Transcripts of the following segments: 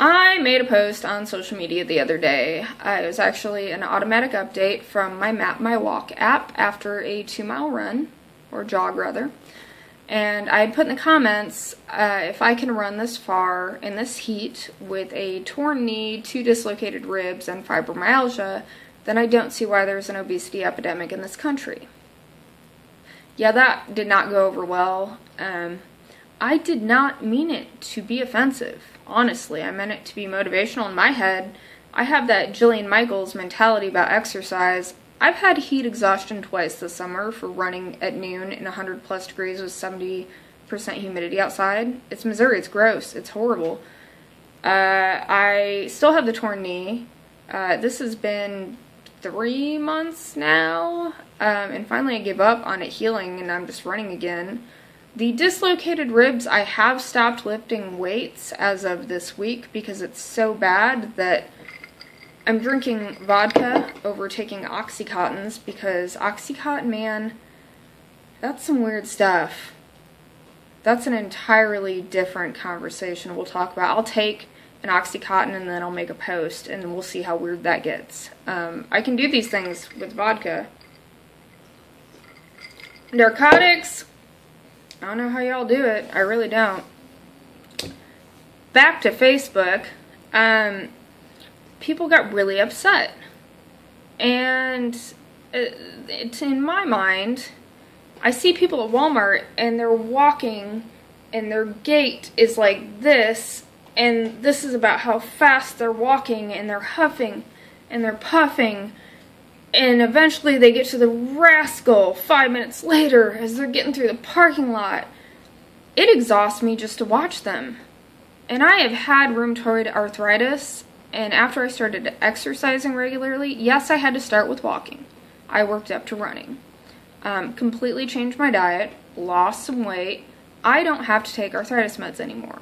I made a post on social media the other day. It was actually an automatic update from my Map My Walk app after a 2-mile run, or jog rather. And I had put in the comments, if I can run this far in this heat with a torn knee, 2 dislocated ribs, and fibromyalgia, then I don't see why there's an obesity epidemic in this country. Yeah, that did not go over well. I did not mean it to be offensive. Honestly, I meant it to be motivational. In my head, I have that Jillian Michaels mentality about exercise. I've had heat exhaustion twice this summer for running at noon in 100+ degrees with 70% humidity outside. It's Missouri. It's gross. It's horrible. I still have the torn knee. This has been 3 months now, and finally I gave up on it healing and I'm just running again. The dislocated ribs, I have stopped lifting weights as of this week because it's so bad that I'm drinking vodka over taking Oxycontins because Oxycontin, man, that's some weird stuff. That's an entirely different conversation we'll talk about. I'll take an Oxycontin and then I'll make a post and we'll see how weird that gets. I can do these things with vodka. Narcotics, I don't know how y'all do it. I really don't. Back to Facebook. People got really upset. And in my mind, I see people at Walmart and they're walking and their gait is like this. And this is about how fast they're walking and they're huffing and they're puffing. And eventually they get to the rascal 5 minutes later as they're getting through the parking lot. It exhausts me just to watch them. And I have had rheumatoid arthritis, and after I started exercising regularly, yes, I had to start with walking. I worked up to running. Completely changed my diet, lost some weight. I don't have to take arthritis meds anymore.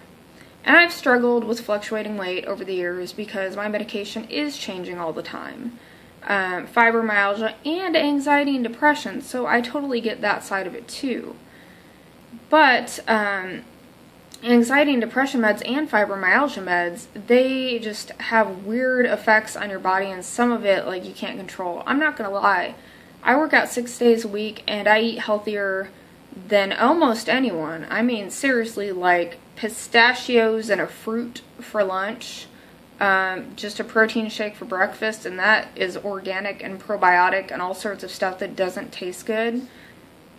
And I've struggled with fluctuating weight over the years because my medication is changing all the time. Fibromyalgia and anxiety and depression, so I totally get that side of it too. But anxiety and depression meds and fibromyalgia meds, they just have weird effects on your body, and some of it like you can't control. I'm not gonna lie, I work out 6 days a week and I eat healthier than almost anyone. I mean seriously, like pistachios and a fruit for lunch. Just a protein shake for breakfast, and that is organic and probiotic and all sorts of stuff that doesn't taste good,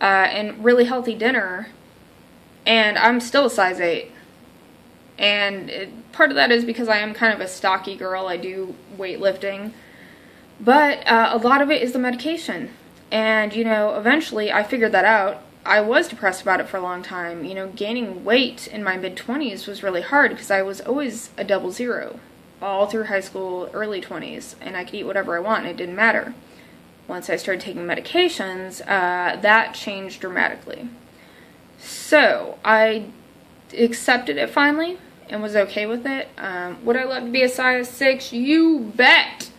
and really healthy dinner, and I'm still a size 8, and part of that is because I am kind of a stocky girl. I do weightlifting, but a lot of it is the medication, and you know, eventually I figured that out. I was depressed about it for a long time. You know, gaining weight in my mid-20s was really hard because I was always a 00 all through high school, early 20s, and I could eat whatever I want and it didn't matter. Once I started taking medications, that changed dramatically. So I accepted it finally and was okay with it. Would I love to be a size 6? You bet!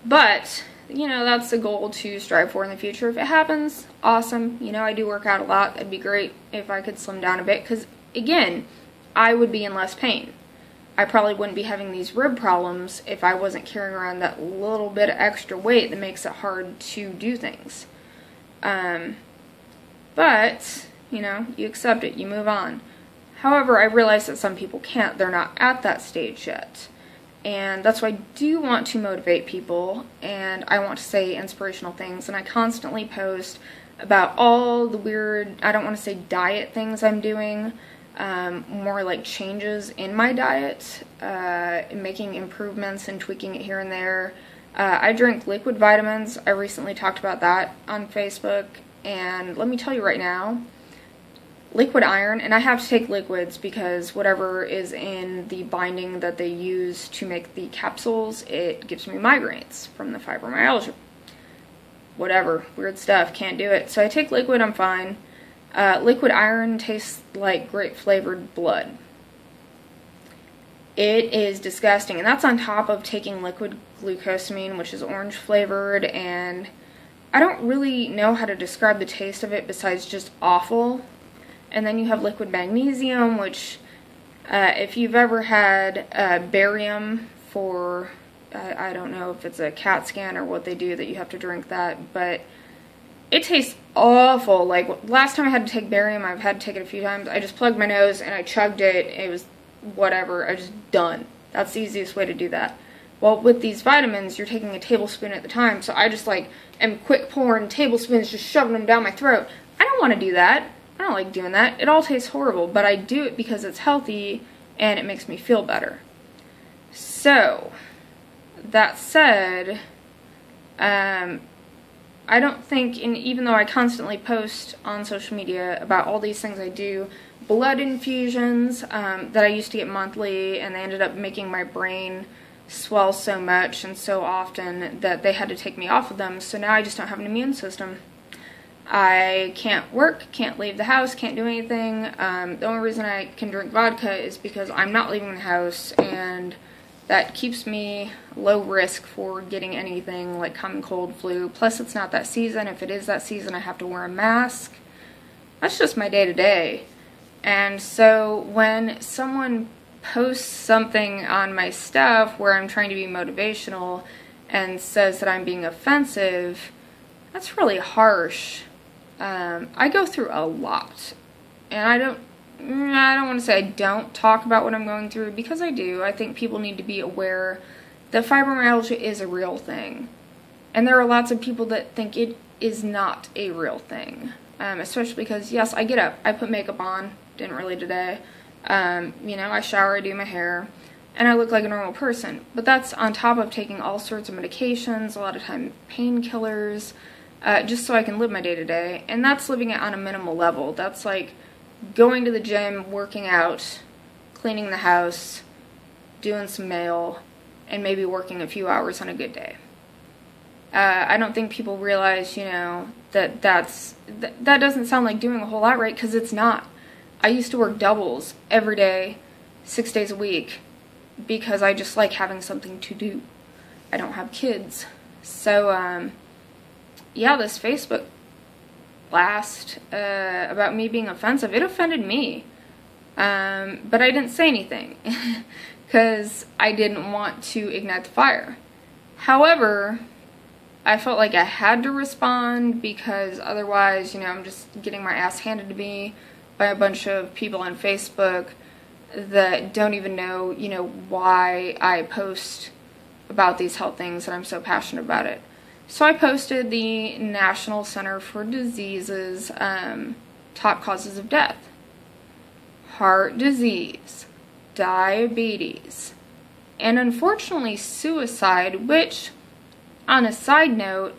But, you know, that's the goal to strive for in the future. If it happens, awesome. You know, I do work out a lot. It'd be great if I could slim down a bit because, again, I would be in less pain. I probably wouldn't be having these rib problems if I wasn't carrying around that little bit of extra weight that makes it hard to do things. But, you know, you accept it, you move on. However, I realize that some people can't. They're not at that stage yet. And that's why I do want to motivate people, and I want to say inspirational things, and I constantly post about all the weird, I don't want to say diet things I'm doing, more like changes in my diet, making improvements and tweaking it here and there. I drink liquid vitamins. I recently talked about that on Facebook, and let me tell you right now, liquid iron, and I have to take liquids because whatever is in the binding that they use to make the capsules, it gives me migraines from the fibromyalgia. Whatever, weird stuff, can't do it. So I take liquid, I'm fine. Liquid iron tastes like grape flavored blood. It is disgusting, and that's on top of taking liquid glucosamine, which is orange flavored, and I don't really know how to describe the taste of it besides just awful. And then you have liquid magnesium, which If you've ever had barium for, I don't know if it's a CAT scan or what they do that you have to drink that, but it tastes awful. Like, last time I had to take barium, I've had to take it a few times, I just plugged my nose and I chugged it. It was whatever. I just done. That's the easiest way to do that. Well, with these vitamins, you're taking a tablespoon at the time, so I just, like, am quick pouring tablespoons, just shoving them down my throat. I don't want to do that. I don't like doing that. It all tastes horrible, but I do it because it's healthy and it makes me feel better. So, that said, I don't think, and even though I constantly post on social media about all these things I do, blood infusions that I used to get monthly, and they ended up making my brain swell so much and so often that they had to take me off of them, so now I just don't have an immune system. I can't work, can't leave the house, can't do anything. The only reason I can drink vodka is because I'm not leaving the house, and that keeps me low risk for getting anything like common cold, flu. Plus, it's not that season. If it is that season, I have to wear a mask. That's just my day-to-day. And so when someone posts something on my stuff where I'm trying to be motivational and says that I'm being offensive, that's really harsh. I go through a lot, and I don't want to say I don't talk about what I'm going through, because I do. I think people need to be aware that fibromyalgia is a real thing, and there are lots of people that think it is not a real thing, especially because, yes, I get up, I put makeup on, didn't really today, you know, I shower, I do my hair, and I look like a normal person, but that's on top of taking all sorts of medications, a lot of time painkillers, just so I can live my day-to-day, and that's living it on a minimal level. That's like going to the gym, working out, cleaning the house, doing some mail, and maybe working a few hours on a good day. I don't think people realize, you know, that doesn't sound like doing a whole lot, right? Because it's not. I used to work doubles every day, 6 days a week, because I just like having something to do. I don't have kids. So, yeah, this Facebook blast about me being offensive, it offended me. But I didn't say anything because I didn't want to ignite the fire. However, I felt like I had to respond because otherwise, you know, I'm just getting my ass handed to me by a bunch of people on Facebook that don't even know, you know, why I post about these health things and I'm so passionate about it. So I posted the National Center for Diseases top causes of death. Heart disease, diabetes, and unfortunately suicide, which, on a side note,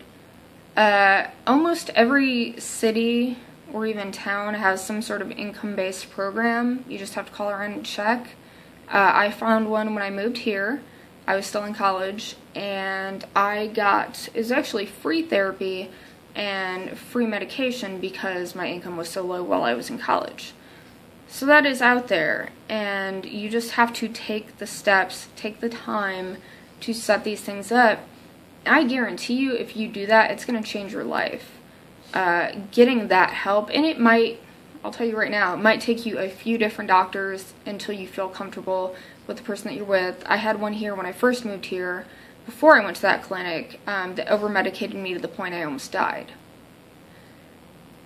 almost every city or even town has some sort of income-based program. You just have to call around and check. I found one when I moved here. I was still in college, and it was actually free therapy and free medication because my income was so low while I was in college. So that is out there, and you just have to take the steps, take the time to set these things up. I guarantee you, if you do that, it's going to change your life. Getting that help, and it might, I'll tell you right now, it might take you a few different doctors until you feel comfortable with the person that you're with. I had one here when I first moved here, before I went to that clinic, that over-medicated me to the point I almost died.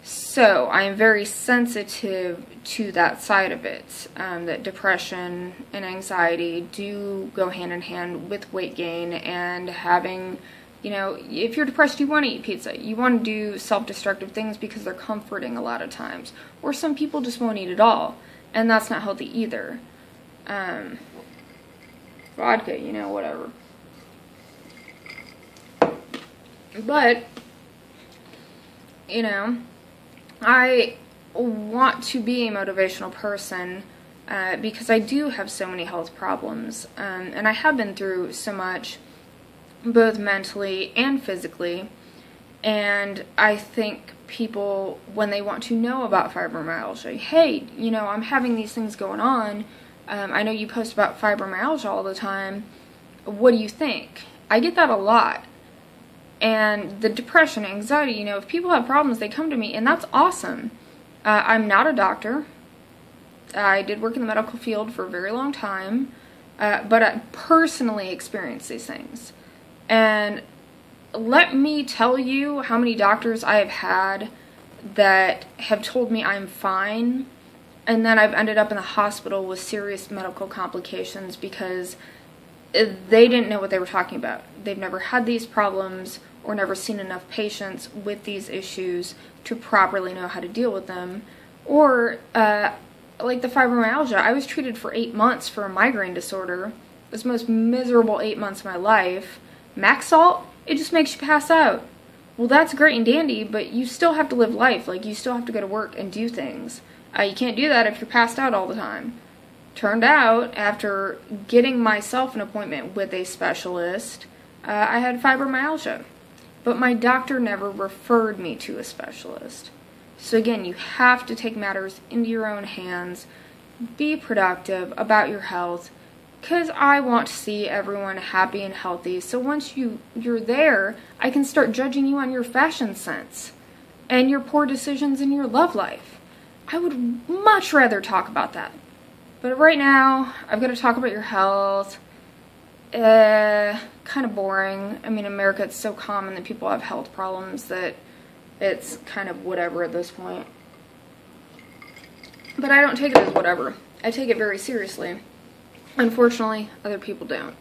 So I am very sensitive to that side of it, that depression and anxiety do go hand in hand with weight gain and having, you know, if you're depressed, you want to eat pizza. You want to do self-destructive things because they're comforting a lot of times. Or some people just won't eat at all, and that's not healthy either. Vodka, you know, whatever. But, you know, I want to be a motivational person because I do have so many health problems, and I have been through so much, both mentally and physically, and I think people, when they want to know about fibromyalgia, hey, you know, I'm having these things going on, I know you post about fibromyalgia all the time, what do you think? I get that a lot. And the depression, anxiety, you know, if people have problems, they come to me, and that's awesome. I'm not a doctor. I did work in the medical field for a very long time, but I personally experienced these things. And let me tell you how many doctors I have had that have told me I'm fine, and then I've ended up in the hospital with serious medical complications because they didn't know what they were talking about. They've never had these problems or never seen enough patients with these issues to properly know how to deal with them. Or, like the fibromyalgia, I was treated for 8 months for a migraine disorder. It was the most miserable 8 months of my life. Max salt, it just makes you pass out. Well, that's great and dandy, but you still have to live life. Like, you still have to go to work and do things. You can't do that if you're passed out all the time. Turned out, after getting myself an appointment with a specialist, I had fibromyalgia. But my doctor never referred me to a specialist. So again, you have to take matters into your own hands. Be productive about your health, because I want to see everyone happy and healthy. So once you're there, I can start judging you on your fashion sense and your poor decisions in your love life. I would much rather talk about that. But right now, I've got to talk about your health. Kind of boring. I mean, in America, it's so common that people have health problems that it's kind of whatever at this point. But I don't take it as whatever. I take it very seriously. Unfortunately, other people don't.